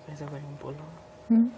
pensa fare un pollo. Mm.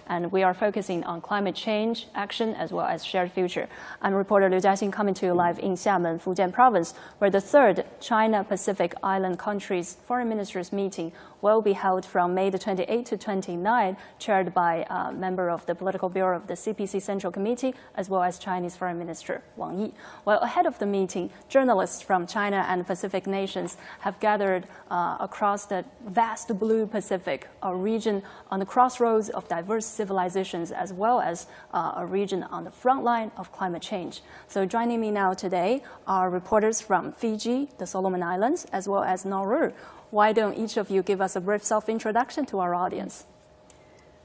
and we are focusing on climate change, action, as well as shared future. I'm reporter Jiaxin coming to you live in Xiamen, Fujian Province, where the third China-Pacific Island countries foreign ministers meeting will be held from May the 28th to 29th, chaired by a member of the Political Bureau of the CPC Central Committee, as well as Chinese Foreign Minister Wang Yi. Well, ahead of the meeting, journalists from China and Pacific nations have gathered across the vast blue Pacific, a region on the crossroads of diverse civilizations, as well as a region on the front line of climate change. So joining me now today are reporters from Fiji, the Solomon Islands, as well as Nauru. Why don't each of you give us a brief self-introduction to our audience?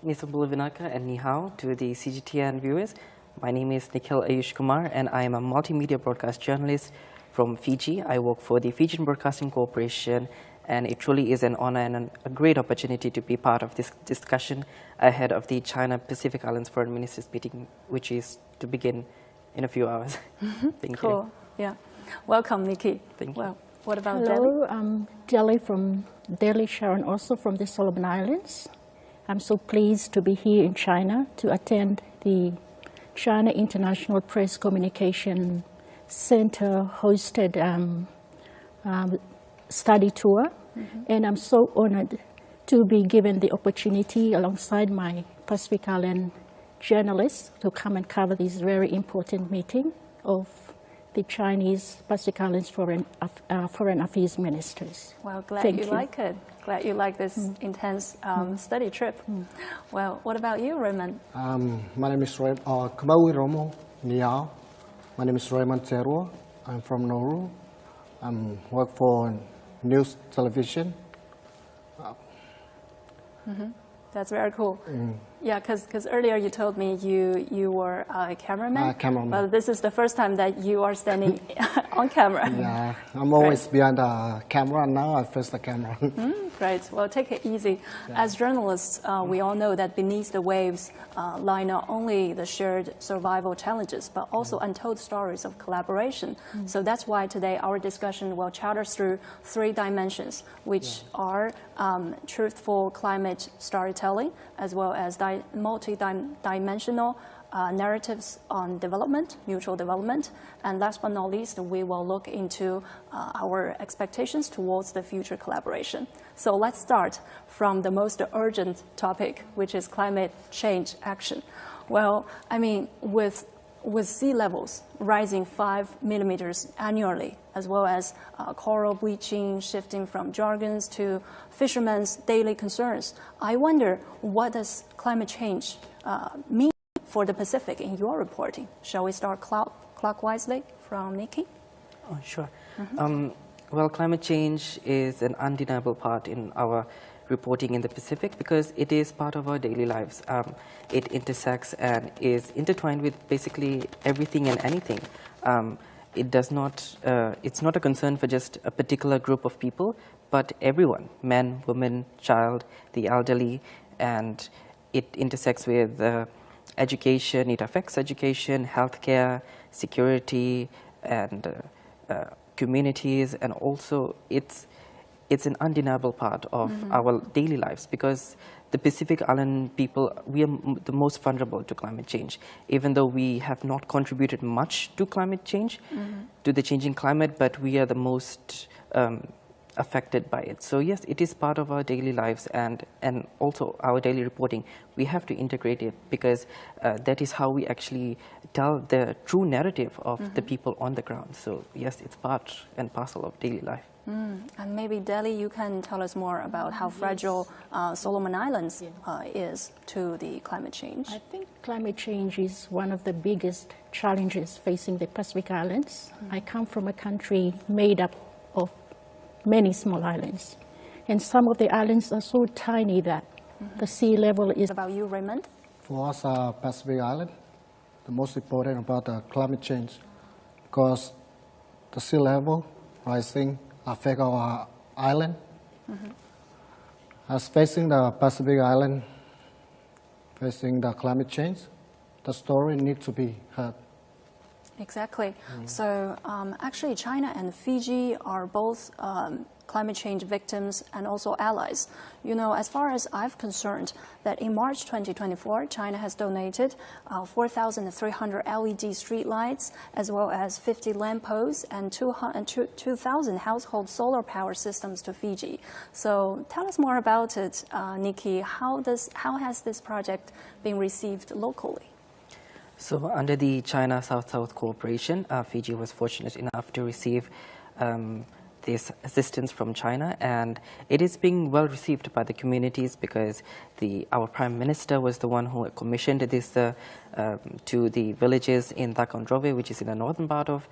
Mr. Bulavinaka and ni hao to the CGTN viewers. My name is Nikhil Ayush Kumar and I am a multimedia broadcast journalist from Fiji. I work for the Fujian Broadcasting Corporation, and it truly is an honor and a great opportunity to be part of this discussion ahead of the China-Pacific Islands Foreign Ministers meeting, which is to begin in a few hours. Thank you. Cool. Yeah. Welcome, Nikki. Thank you. What about Hello, Delhi? I'm Delhi from Delhi, Sharon, also from the Solomon Islands. I'm so pleased to be here in China to attend the China International Press Communication Center hosted study tour. And I'm so honored to be given the opportunity alongside my Pacific Island journalists to come and cover this very important meeting of the Chinese Pacific Islands Foreign Affairs Ministers. Well, glad Thank you you like it. Glad you like this intense study trip. Well, what about you, Raymond? My name is Raymond. Kamawi Romo, Niao. My name is Raymond Terua. I'm from Nauru. I work for news television. That's very cool. Yeah, because earlier you told me you were a cameraman. Cameraman. Well, this is the first time that you are standing on camera. Yeah, I'm always behind the camera. Now I face the camera. Great. Well, take it easy. Yeah. As journalists, we all know that beneath the waves lie not only the shared survival challenges, but also untold stories of collaboration. So that's why today our discussion will charter through three dimensions, which are truthful climate storytelling, as well as multidimensional narratives on development, mutual development, and last but not least, we will look into our expectations towards the future collaboration. So let's start from the most urgent topic, which is climate change action. Well, I mean, with sea levels rising 5 millimeters annually, as well as coral bleaching, shifting from jargons to fishermen's daily concerns, I wonder, what does climate change mean for the Pacific in your reporting? Shall we start clockwise from Nikki? Oh, sure. Well, climate change is an undeniable part in our reporting in the Pacific because it is part of our daily lives. It intersects and is intertwined with basically everything and anything. It's not a concern for just a particular group of people, but everyone, men, women, child, the elderly, and it intersects with education. It affects education, healthcare, security, and communities, and also it's an undeniable part of our daily lives because the Pacific Island people, we are the most vulnerable to climate change. Even though we have not contributed much to climate change, to the changing climate, but we are the most affected by it. So yes, it is part of our daily lives and also our daily reporting. We have to integrate it because that is how we actually tell the true narrative of the people on the ground. So yes, it's part and parcel of daily life. And maybe Delhi, you can tell us more about how fragile Solomon Islands is to the climate change. I think climate change is one of the biggest challenges facing the Pacific Islands. I come from a country made up of many small islands. And some of the islands are so tiny that the sea level is... About you, Raymond? For us, Pacific Island, the most important about the climate change because the sea level rising affect our island. As facing the Pacific Island, facing the climate change, the story needs to be heard. Exactly. So actually China and Fiji are both climate change victims and also allies. You know, as far as I'm concerned, that in March 2024, China has donated 4,300 LED streetlights, as well as 50 lampposts and 2,000 household solar power systems to Fiji. So tell us more about it, Nikki. How has this project been received locally? So under the China South-South Cooperation, Fiji was fortunate enough to receive this assistance from China, and it is being well received by the communities because our Prime Minister was the one who commissioned this to the villages in Takondrove, which is in the northern part of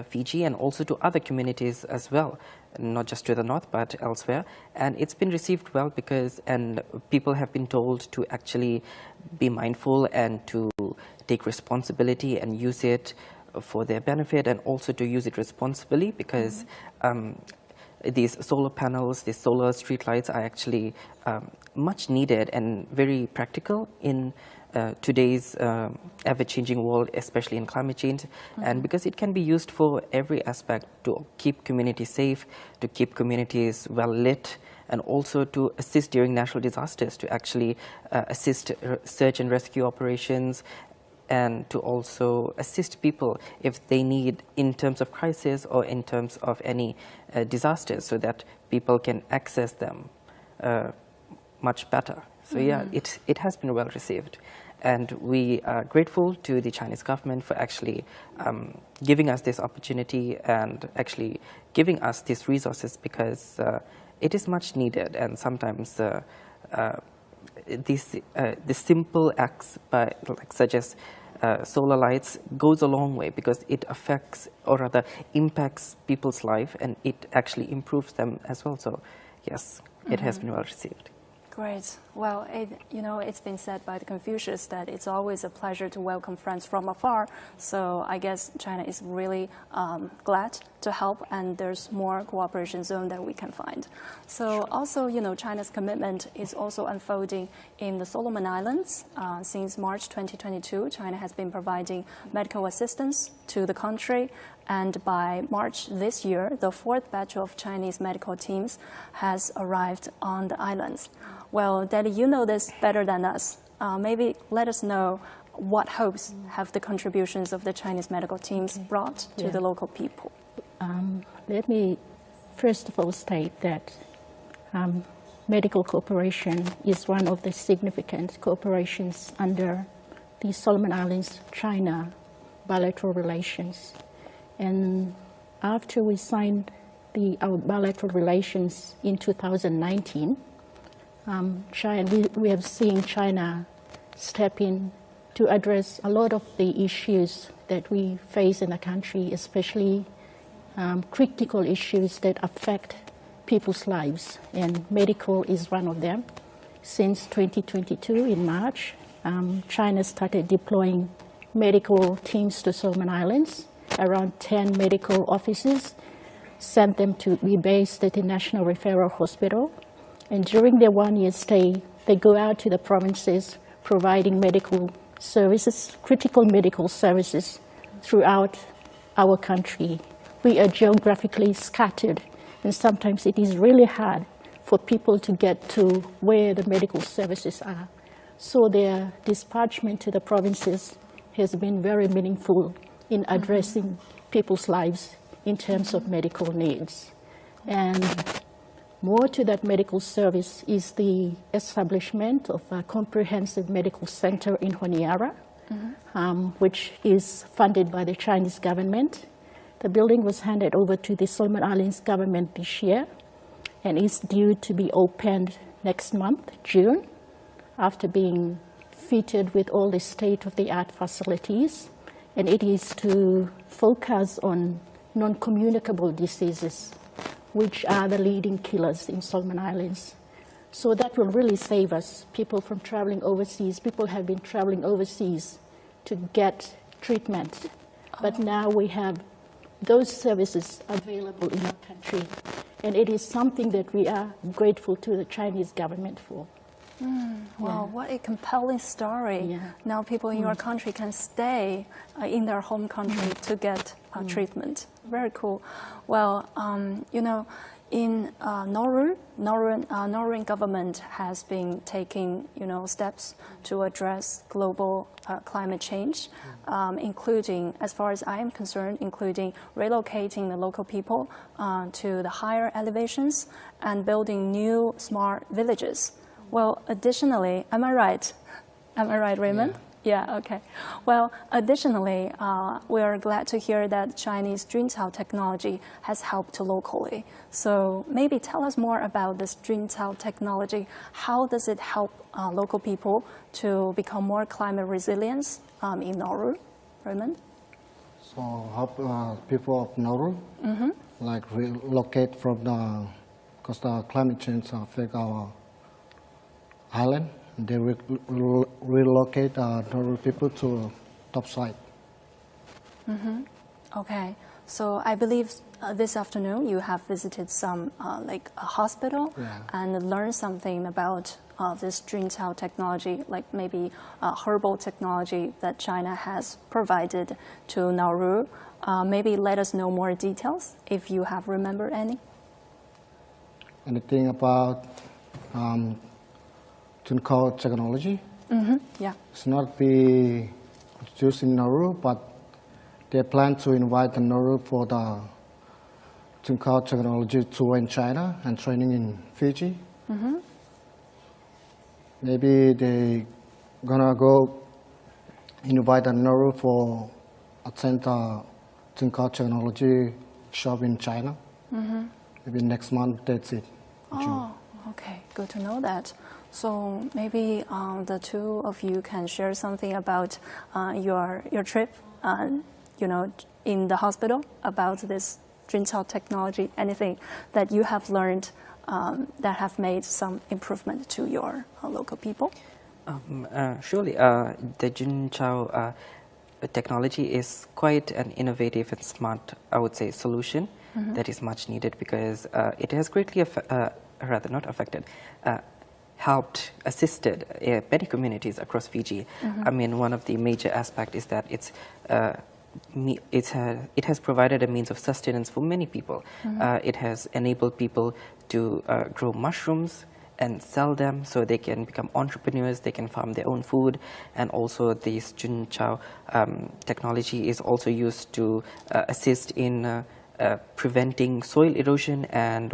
Fiji, and also to other communities as well, not just to the north but elsewhere. And it's been received well because people have been told to actually be mindful and to take responsibility and use it for their benefit, and also to use it responsibly because these solar panels, these solar streetlights are actually much needed and very practical in today's ever-changing world, especially in climate change, and because it can be used for every aspect to keep communities safe, to keep communities well lit, and also to assist during natural disasters, to actually assist search and rescue operations, and to also assist people if they need in terms of crisis or in terms of any disasters, so that people can access them much better. So yeah, it has been well received. And we are grateful to the Chinese government for actually giving us this opportunity and actually giving us these resources, because it is much needed, and sometimes the simple acts such as solar lights goes a long way, because it affects, or rather impacts, people's life, and it actually improves them as well. So yes, it has been well received. Great. Well, it's been said by the Confucius that it's always a pleasure to welcome friends from afar. So I guess China is really glad to help, and there's more cooperation zone that we can find. So also, China's commitment is also unfolding in the Solomon Islands. Since March 2022, China has been providing medical assistance to the country. And by March this year, the 4th batch of Chinese medical teams has arrived on the islands. Well, Daddy, you know this better than us. Maybe let us know what hopes have the contributions of the Chinese medical teams brought to the local people. Let me first of all state that medical cooperation is one of the significant cooperations under the Solomon Islands-China bilateral relations. And after we signed our bilateral relations in 2019, we have seen China step in to address a lot of the issues that we face in the country, especially critical issues that affect people's lives, and medical is one of them. Since 2022, in March, China started deploying medical teams to Solomon Islands. Around 10 medical officers sent them to be based at the National Referral Hospital. And during their one-year stay, they go out to the provinces providing medical services, critical medical services throughout our country. We are geographically scattered, and sometimes it is really hard for people to get to where the medical services are. So their dispatchment to the provinces has been very meaningful in addressing people's lives in terms of medical needs. And more to that medical service is the establishment of a comprehensive medical center in Honiara, which is funded by the Chinese government. The building was handed over to the Solomon Islands government this year, and is due to be opened next month, June, after being fitted with all the state-of-the-art facilities. And it is to focus on non-communicable diseases, which are the leading killers in Solomon Islands. So that will really save us, people from traveling overseas. People have been traveling overseas to get treatment, but now we have those services available in our country. And it is something that we are grateful to the Chinese government for. Wow, what a compelling story. Yeah. Now people in your country can stay in their home country to get treatment. Very cool. Well, in Nauru, Nauruan government has been taking, steps to address global climate change, including, as far as I am concerned, including relocating the local people to the higher elevations and building new smart villages. Well, additionally, am I right? Am I right, Raymond? Yeah, okay. Well, additionally, we are glad to hear that Chinese Junzhao technology has helped locally. So maybe tell us more about this Junzhao technology. How does it help local people to become more climate resilient in Nauru? Raymond? So help people of Nauru, like relocate from because the climate change affect our island. They relocate Nauru people to top side. Okay, so I believe this afternoon you have visited some like a hospital and learned something about this Junzhao technology, like maybe herbal technology that China has provided to Nauru. Maybe let us know more details if you have remembered any. Anything about truthful technology? Yeah. It's not be produced in Nauru, but they plan to invite the Nauru for the truthful technology tour in China and training in Fiji. Maybe they gonna go invite the Nauru for attend the truthful technology shop in China. Maybe next month. That's it. Oh, okay. Good to know that. So maybe the two of you can share something about your trip, in the hospital about this Junzhao technology. Anything that you have learned that have made some improvement to your local people? Surely, the Junzhao technology is quite an innovative and smart, I would say, solution that is much needed because it has greatly helped, assisted many communities across Fiji. I mean, one of the major aspects is that it has provided a means of sustenance for many people. It has enabled people to grow mushrooms and sell them so they can become entrepreneurs, they can farm their own food, and also this Junzhao technology is also used to assist in preventing soil erosion and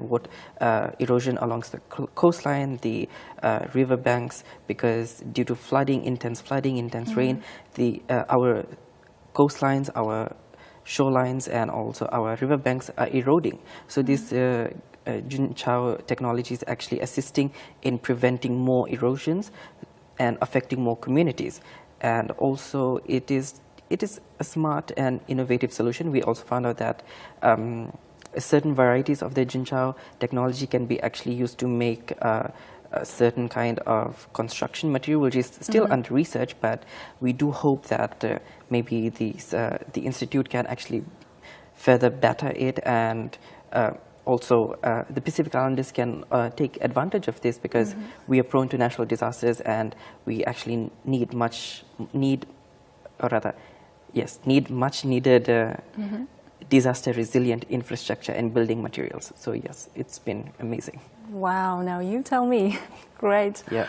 erosion along the coastline, the riverbanks, because due to intense rain, our coastlines, our shorelines, and also our riverbanks are eroding. So this Junzhao technology is actually assisting in preventing more erosions and affecting more communities. And also it is a smart and innovative solution. We also found out that certain varieties of the Junzhao technology can be actually used to make a certain kind of construction material, which is still under research, but we do hope that maybe the institute can actually further better it, and also the Pacific Islanders can take advantage of this because we are prone to natural disasters and we actually need much needed disaster resilient infrastructure and building materials. So yes, it's been amazing. Wow, now you tell me. Great. Yeah.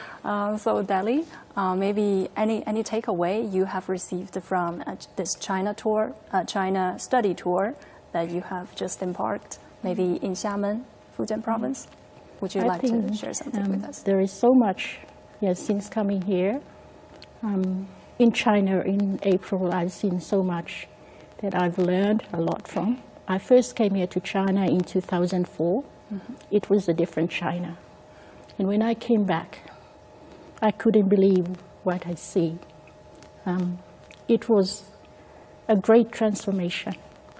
So Delhi, maybe any takeaway you have received from this China tour, China study tour that you have just embarked, maybe in Xiamen, Fujian Province? Would you like to share something with us? There is so much, since coming here. In China in April, I've seen so much that I've learned a lot from. I first came here to China in 2004. It was a different China. And when I came back, I couldn't believe what I see. It was a great transformation.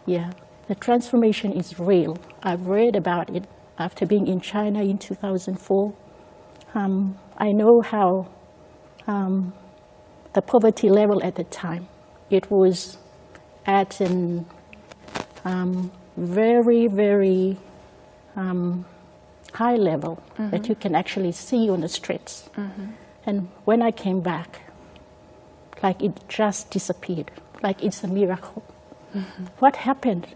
Yeah, the transformation is real. I've read about it after being in China in 2004. I know how the poverty level at the time, it was at an very, very high level that you can actually see on the streets. And when I came back, like it just disappeared, like it's a miracle. What happened?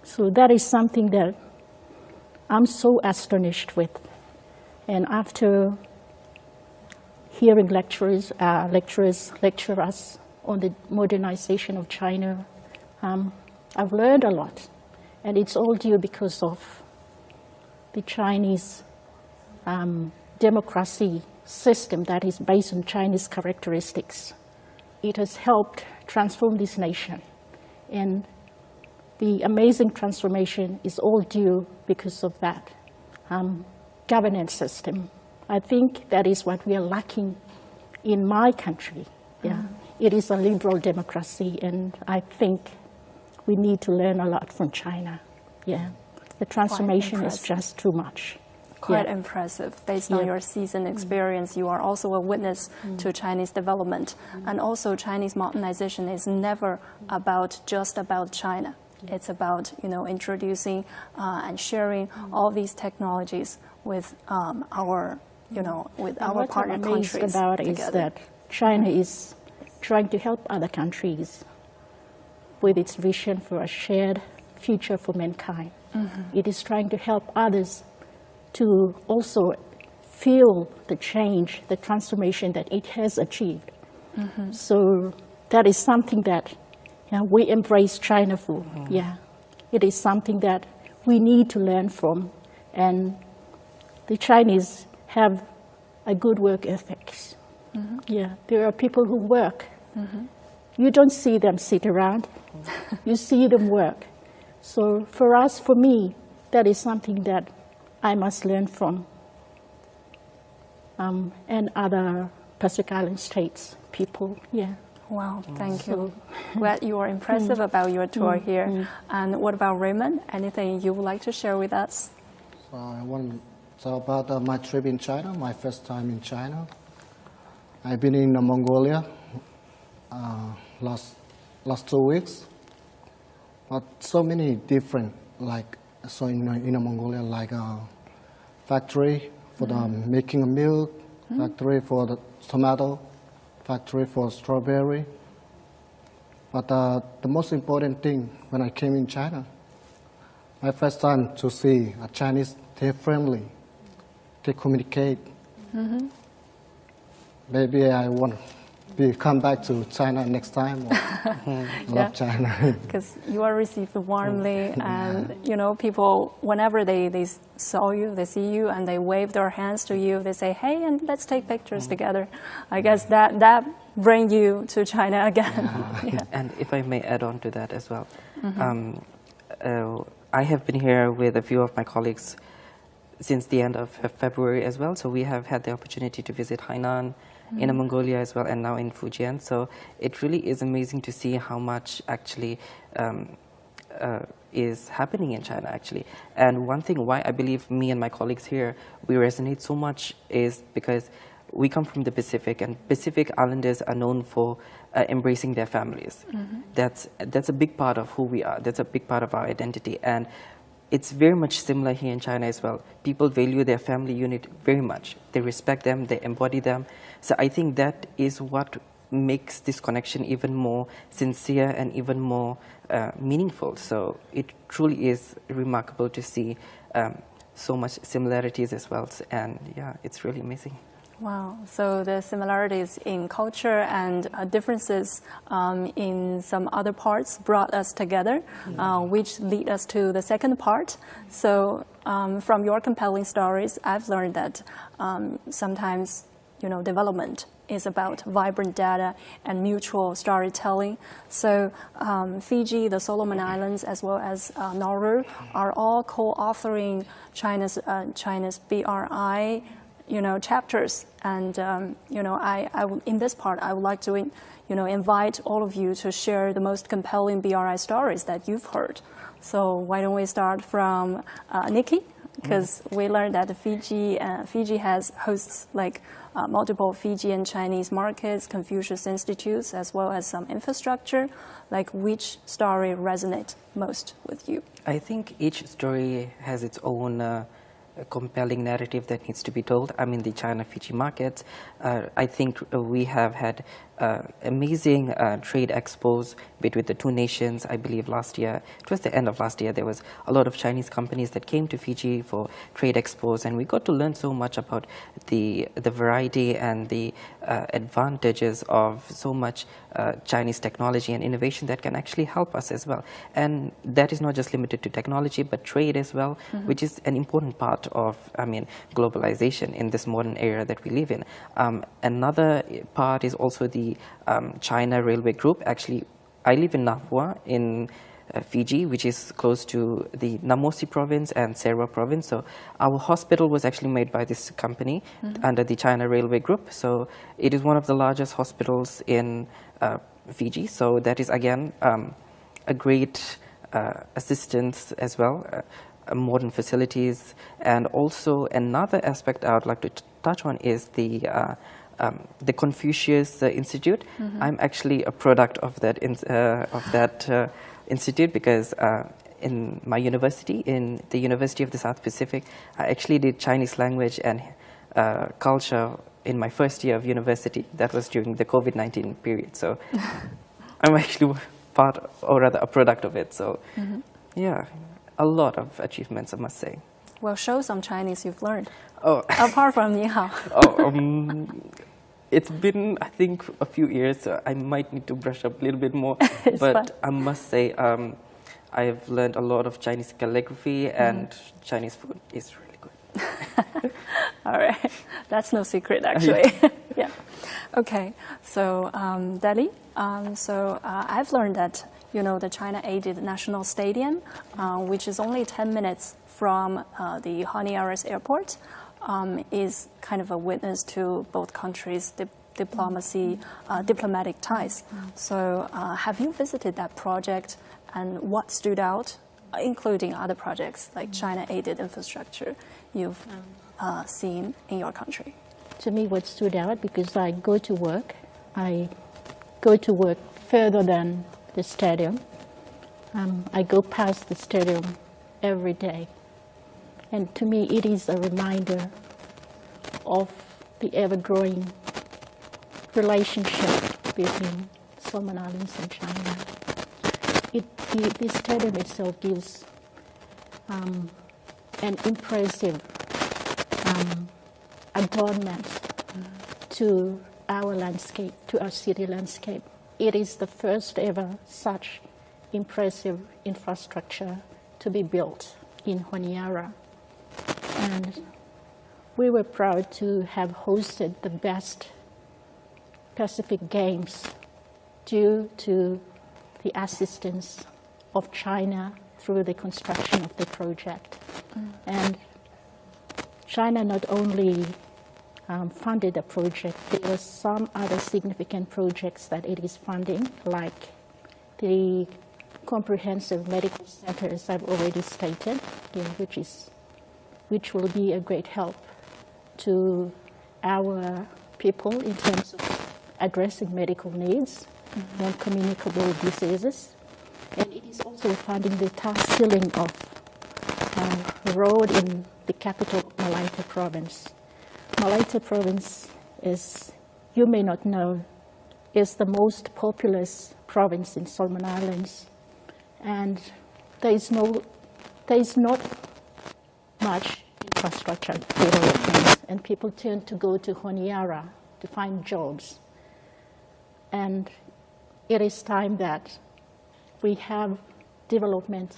So that is something that I'm so astonished with. And after hearing lecturers lecture us on the modernization of China, I've learned a lot. And it's all due because of the Chinese democracy system that is based on Chinese characteristics. It has helped transform this nation. And the amazing transformation is all due because of that governance system. I think that is what we are lacking in my country. Yeah. It is a liberal democracy, and I think we need to learn a lot from China. Yeah. The transformation is just too much. Quite impressive. Based on your seasoned experience, you are also a witness to Chinese development. And also Chinese modernization is never just about China. It's about, introducing and sharing all these technologies with our, with our partner countries. What I'm amazed about is that China is trying to help other countries with its vision for a shared future for mankind. It is trying to help others to also feel the change, the transformation that it has achieved. So that is something that we embrace China for. Yeah, it is something that we need to learn from, and the Chinese have a good work ethics. Yeah, there are people who work. You don't see them sit around. You see them work. So for us, for me, that is something that I must learn from, and other Pacific Island states people. Yeah. Wow, thank you. Glad you are impressive about your tour here. And what about Raymond? Anything you would like to share with us? So about my trip in China, my first time in China. I've been in Mongolia last 2 weeks. But so many different, in Mongolia, like a factory for the making of milk, factory for the tomato, factory for strawberry. But the most important thing when I came in China, my first time to see a Chinese, they're friendly, they communicate. Maybe I want to come back to China next time. Love China. Because you are received warmly, and people, whenever they saw you, they see you, and they wave their hands to you, they say, "Hey, and let's take pictures together." I guess that brings you to China again. And if I may add on to that as well, I have been here with a few of my colleagues since the end of February as well. So we have had the opportunity to visit Hainan, in Mongolia as well, and now in Fujian. So it really is amazing to see how much actually is happening in China, actually. And one thing why I believe me and my colleagues here, we resonate so much is because we come from the Pacific, and Pacific Islanders are known for embracing their families. That's a big part of who we are. That's a big part of our identity. And it's very much similar here in China as well. People value their family unit very much. They respect them, they embody them. So I think that is what makes this connection even more sincere and even more meaningful. So it truly is remarkable to see so much similarities as well. And yeah, it's really amazing. Wow. So the similarities in culture and differences in some other parts brought us together, which lead us to the second part. So from your compelling stories, I've learned that sometimes, development is about vibrant data and mutual storytelling. So Fiji, the Solomon Islands, as well as Nauru are all co-authoring China's BRI chapters, and in this part I would like to invite all of you to share the most compelling BRI stories that you've heard. So why don't we start from Nikki, because we learned that Fiji hosts multiple Fijian Chinese markets, Confucius institutes, as well as some infrastructure. Which story resonates most with you? I think each story has its own a compelling narrative that needs to be told. I mean, the China-Fiji markets, I think we have had amazing trade expos between the two nations. I believe last year, towards the end of last year, there was a lot of Chinese companies that came to Fiji for trade expos, and we got to learn so much about the variety and the advantages of so much Chinese technology and innovation that can actually help us as well. And that is not just limited to technology, but trade as well, which is an important part of, globalization in this modern era that we live in. Another part is also the China Railway Group. Actually, I live in Nafua in Fiji, which is close to the Namosi province and Serwa province. So our hospital was actually made by this company under the China Railway Group. So it is one of the largest hospitals in Fiji. So that is again a great assistance as well, modern facilities. And also another aspect I would like to touch on is the Confucius Institute. I'm actually a product of that institute because in my university, in the University of the South Pacific, I actually did Chinese language and culture in my first year of university. That was during the COVID-19 period. So I'm actually part, or rather a product of it. So yeah, a lot of achievements, I must say. Well, show some Chinese you've learned. Oh. Apart from Ni Hao. It's been, I think, a few years. So I might need to brush up a little bit more. But fun. I must say, I've learned a lot of Chinese calligraphy, and Chinese food is really good. All right. That's no secret, actually. Yeah. Okay. So, Delhi, I've learned that, the China-aided National Stadium, which is only 10 minutes from the Honiara's airport, is kind of a witness to both countries' diplomatic ties. So have you visited that project, and what stood out, including other projects like China-aided infrastructure you've seen in your country? To me, what stood out, because I go to work further than the stadium. I go past the stadium every day. And to me, it is a reminder of the ever-growing relationship between Solomon Islands and China. The stadium itself gives an impressive adornment to our landscape, to our city landscape. It is the first ever such impressive infrastructure to be built in Honiara. And we were proud to have hosted the best Pacific Games due to the assistance of China through the construction of the project. And China not only funded the project, there were some other significant projects that it is funding, like the comprehensive medical center, as I've already stated, which will be a great help to our people in terms of addressing medical needs, non-communicable diseases. And it is also funding the tar sealing of the road in the capital, Malaita Province. Malaita Province is, you may not know, is the most populous province in Solomon Islands. And there is not much infrastructure development, and people tend to go to Honiara to find jobs. And it is time that we have development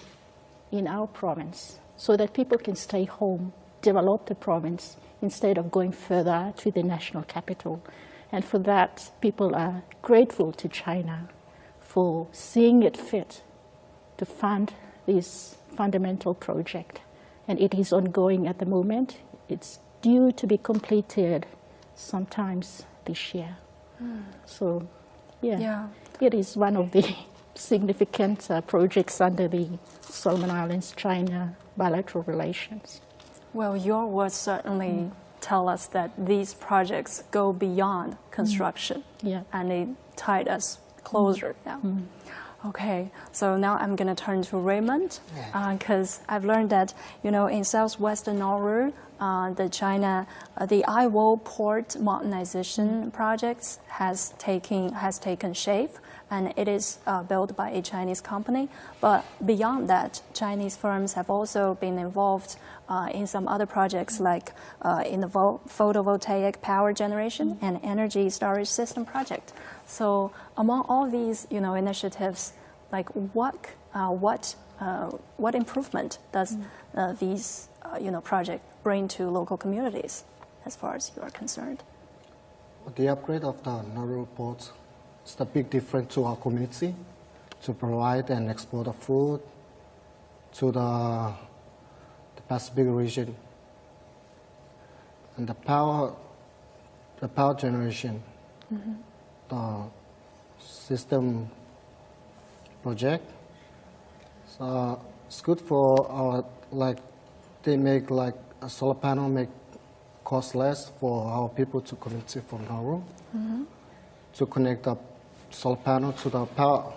in our province so that people can stay home, develop the province, instead of going further to the national capital. And for that, people are grateful to China for seeing it fit to fund this fundamental project. And it is ongoing at the moment. It's due to be completed sometimes this year. So, it is one of the significant projects under the Solomon Islands-China bilateral relations. Well, your words certainly tell us that these projects go beyond construction, and they tied us closer now. Okay, so now I'm going to turn to Raymond, because I've learned that, you know, in southwestern Nauru, the Iwo port modernization projects has taken shape, and it is built by a Chinese company. But beyond that, Chinese firms have also been involved in some other projects, like in the photovoltaic power generation and energy storage system project. So among all these, you know, initiatives, like what improvement does these projects bring to local communities, as far as you are concerned? The upgrade of the Nauru ports is the big difference to our community, to provide and export the food to the Pacific region. And the power generation, the system project, so it's good for our, like, they make like a solar panel make cost less for our people to connect from Nauru, to connect the solar panel to the power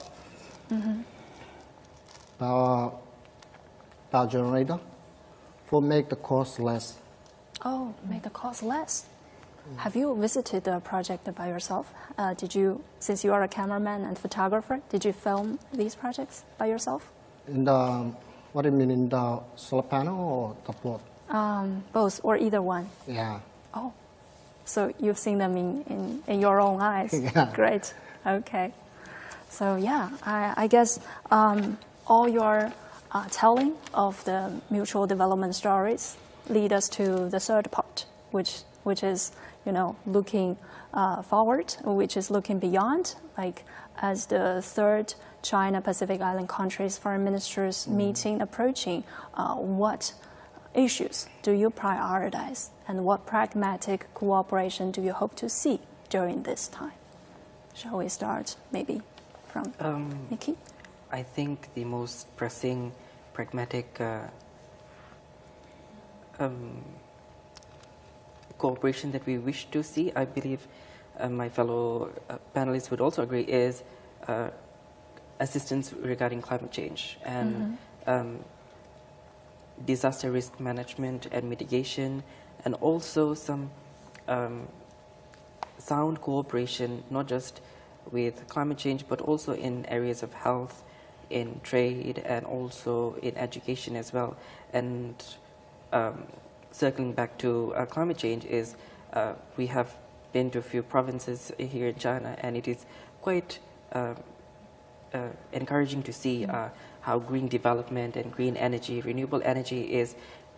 generator, for make the cost less. Oh, make the cost less. Have you visited the project by yourself? Since you are a cameraman and photographer, did you film these projects by yourself? In the, what do you mean, in the solar panel or the port? Both, or either one. Yeah. Oh, so you've seen them in your own eyes. Yeah. Great. Okay. So yeah, I guess all your telling of the mutual development stories lead us to the third part, which is, you know, looking forward, which is looking beyond, like as the third China Pacific Island countries foreign ministers meeting approaching, what issues do you prioritize, and what pragmatic cooperation do you hope to see during this time? Shall we start maybe from Nikki? I think the most pressing pragmatic cooperation that we wish to see, I believe my fellow panelists would also agree, is assistance regarding climate change and disaster risk management and mitigation, and also some sound cooperation, not just with climate change, but also in areas of health, in trade, and also in education as well. And circling back to climate change is we have been to a few provinces here in China, and it is quite encouraging to see how green development and green energy, renewable energy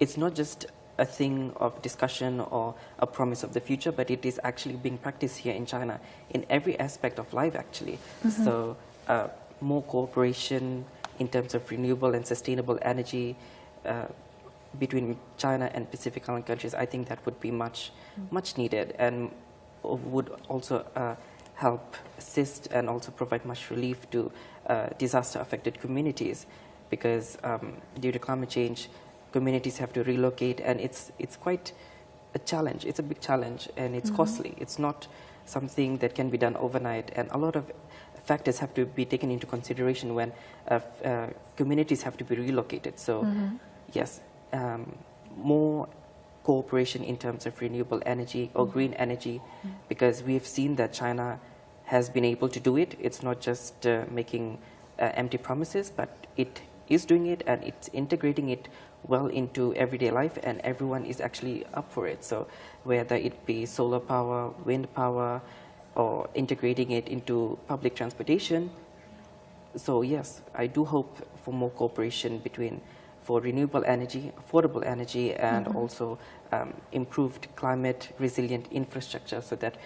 it's not just a thing of discussion or a promise of the future, but it is actually being practiced here in China in every aspect of life, actually. So more cooperation in terms of renewable and sustainable energy between China and Pacific Island countries, I think that would be much needed, and would also help assist and also provide much relief to disaster-affected communities, because due to climate change, communities have to relocate, and it's quite a challenge. It's a big challenge, and it's costly. It's not something that can be done overnight, and a lot of factors have to be taken into consideration when communities have to be relocated. So yes, more cooperation in terms of renewable energy or green energy, because we've seen that China has been able to do it. It's not just making empty promises, but it is doing it, and it's integrating it well into everyday life, and everyone is actually up for it. So whether it be solar power, wind power, or integrating it into public transportation. So yes, I do hope for more cooperation for renewable energy, affordable energy, and also improved climate resilient infrastructure, so that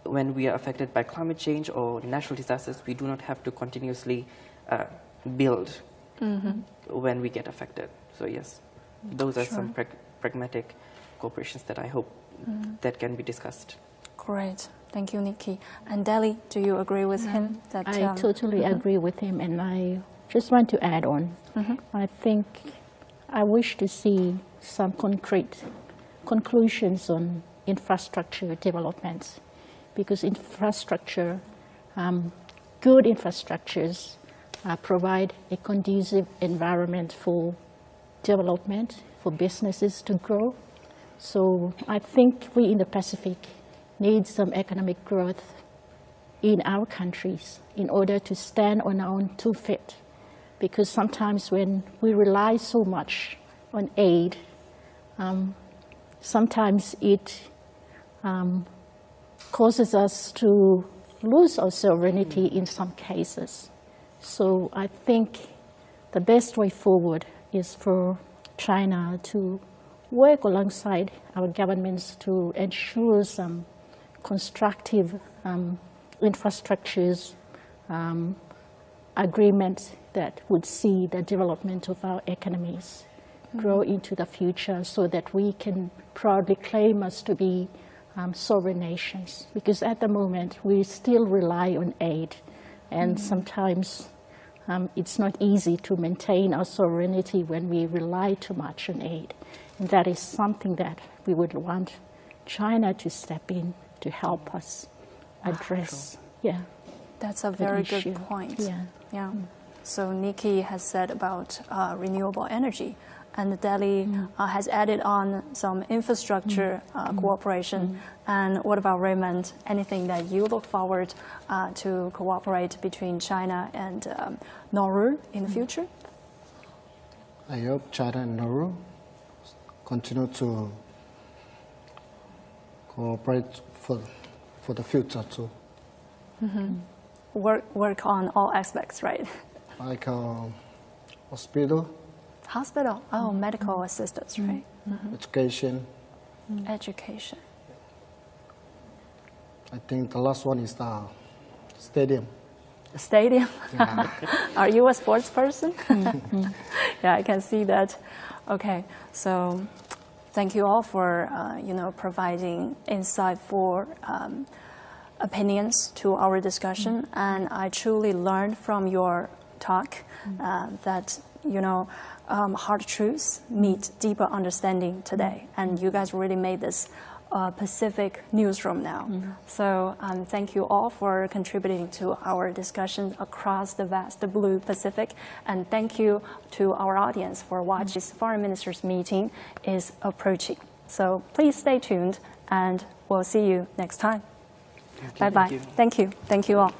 when we are affected by climate change or natural disasters, we do not have to continuously build when we get affected. So yes, those are some pragmatic cooperations that I hope that can be discussed. Great. Thank you, Nikki. And Delhi, do you agree with him? That I totally agree with him, and I just want to add on. I think I wish to see some concrete conclusions on infrastructure developments, because infrastructure good infrastructures provide a conducive environment for development, for businesses to grow. So I think we in the Pacific need some economic growth in our countries in order to stand on our own 2 feet. Because sometimes when we rely so much on aid, sometimes it causes us to lose our sovereignty in some cases. So I think the best way forward is for China to work alongside our governments to ensure some constructive infrastructures, agreements that would see the development of our economies grow into the future so that we can proudly claim us to be sovereign nations. Because at the moment, we still rely on aid, and sometimes it's not easy to maintain our sovereignty when we rely too much on aid. And that is something that we would want China to step in to help us address. Yeah, that's a very good point. Yeah. So Nikki has said about renewable energy, and Delhi has added on some infrastructure cooperation. And what about Raymond? Anything that you look forward to cooperate between China and Nauru in the future? I hope China and Nauru continue to cooperate for the future too. Work on all aspects, right? Like hospital. Hospital, medical assistance, right? Education. Education. I think the last one is the stadium. The stadium? Yeah. Are you a sports person? Yeah, I can see that. Okay, so thank you all for providing insightful opinions to our discussion, and I truly learned from your talk that hard truths meet deeper understanding today, and you guys really made this Pacific newsroom now. So thank you all for contributing to our discussion across the vast blue Pacific, and thank you to our audience for watching. This Foreign Ministers meeting is approaching. So please stay tuned, and we'll see you next time. Bye-bye. Thank you. Thank you all.